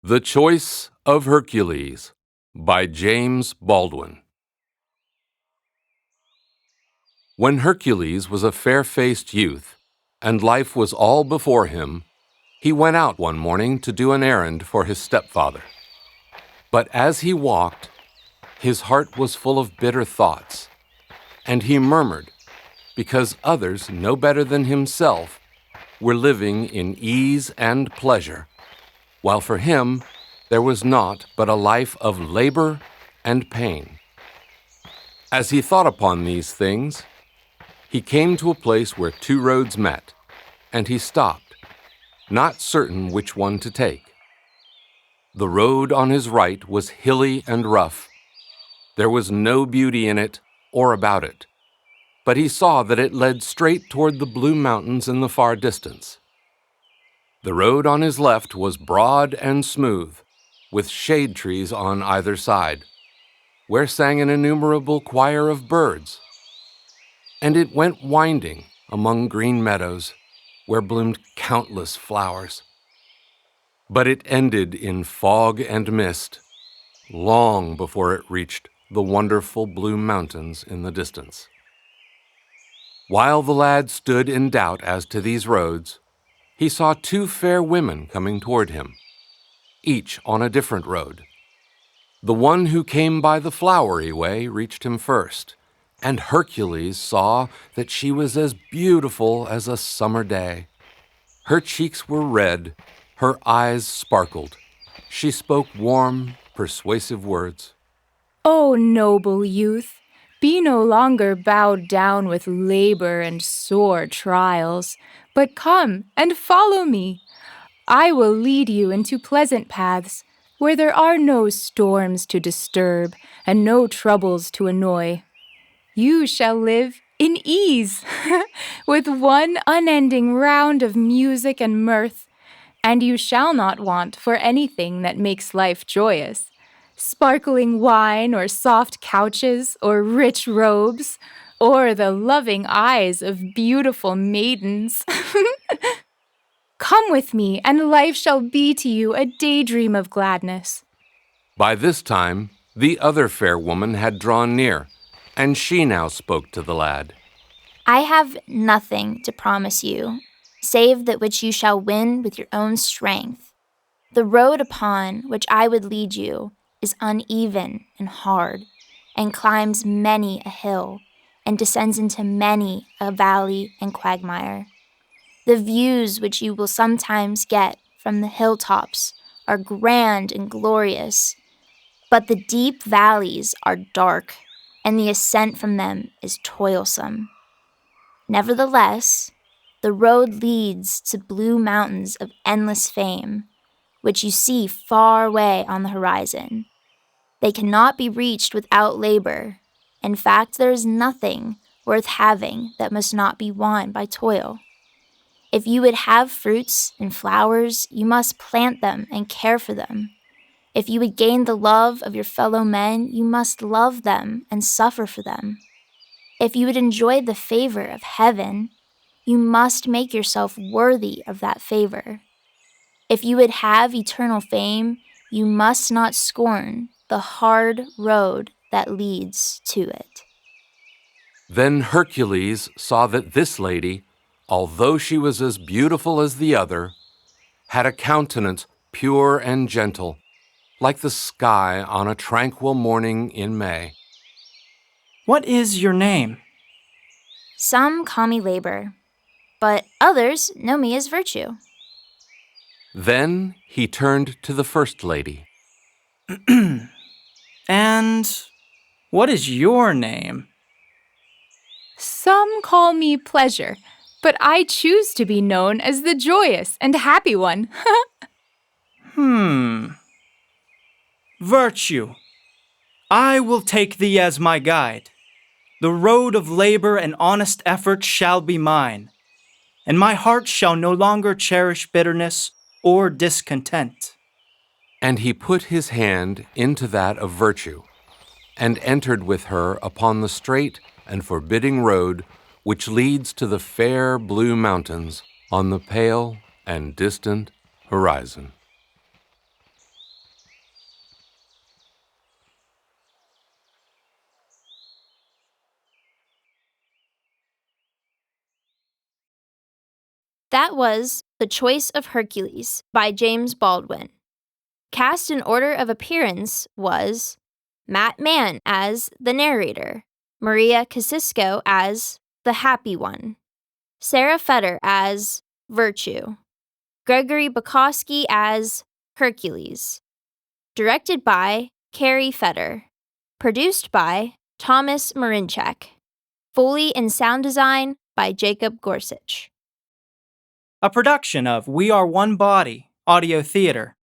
The Choice of Hercules by James Baldwin. When Hercules was a fair-faced youth, and life was all before him, he went out one morning to do an errand for his stepfather. But as he walked, his heart was full of bitter thoughts, and he murmured, because others, no better than himself, were living in ease and pleasure, while for him there was naught but a life of labor and pain. As he thought upon these things, he came to a place where two roads met, and he stopped, not certain which one to take. The road on his right was hilly and rough. There was no beauty in it or about it, but he saw that it led straight toward the blue mountains in the far distance. The road on his left was broad and smooth, with shade trees on either side, where sang an innumerable choir of birds. And it went winding among green meadows, where bloomed countless flowers. But it ended in fog and mist, long before it reached the wonderful blue mountains in the distance. While the lad stood in doubt as to these roads, he saw two fair women coming toward him, each on a different road. The one who came by the flowery way reached him first, and Hercules saw that she was as beautiful as a summer day. Her cheeks were red, her eyes sparkled. She spoke warm, persuasive words. O noble youth, be no longer bowed down with labor and sore trials, but come and follow me. I will lead you into pleasant paths, where there are no storms to disturb and no troubles to annoy. You shall live in ease, with one unending round of music and mirth, and you shall not want for anything that makes life joyous. Sparkling wine or soft couches or rich robes, or the loving eyes of beautiful maidens. Come with me, and life shall be to you a daydream of gladness. By this time, the other fair woman had drawn near, and she now spoke to the lad. I have nothing to promise you, save that which you shall win with your own strength. The road upon which I would lead you is uneven and hard, and climbs many a hill, and descends into many a valley and quagmire. The views which you will sometimes get from the hilltops are grand and glorious, but the deep valleys are dark, and the ascent from them is toilsome. Nevertheless, the road leads to blue mountains of endless fame, which you see far away on the horizon. They cannot be reached without labor. In fact, there is nothing worth having that must not be won by toil. If you would have fruits and flowers, you must plant them and care for them. If you would gain the love of your fellow men, you must love them and suffer for them. If you would enjoy the favor of heaven, you must make yourself worthy of that favor. If you would have eternal fame, you must not scorn the hard road that leads to it. Then Hercules saw that this lady, although she was as beautiful as the other, had a countenance pure and gentle, like the sky on a tranquil morning in May. What is your name? Some call me labor, but others know me as virtue. Then he turned to the first lady. And what is your name? Some call me pleasure, but I choose to be known as the joyous and happy one. Virtue. I will take thee as my guide. The road of labor and honest effort shall be mine, and my heart shall no longer cherish bitterness or discontent. And he put his hand into that of virtue, and entered with her upon the straight and forbidding road which leads to the fair blue mountains on the pale and distant horizon. That was The Choice of Hercules by James Baldwin. Cast in order of appearance was Mann as the narrator, Maria Kocisko as the happy one, Sarah Fetter as Virtue, Gregory Bukoskey as Hercules. Directed by Karrie Fetter. Produced by Thomas Marinchak. Foley and sound design by Jacob Gorsich. A production of We Are One Body Audio Theater.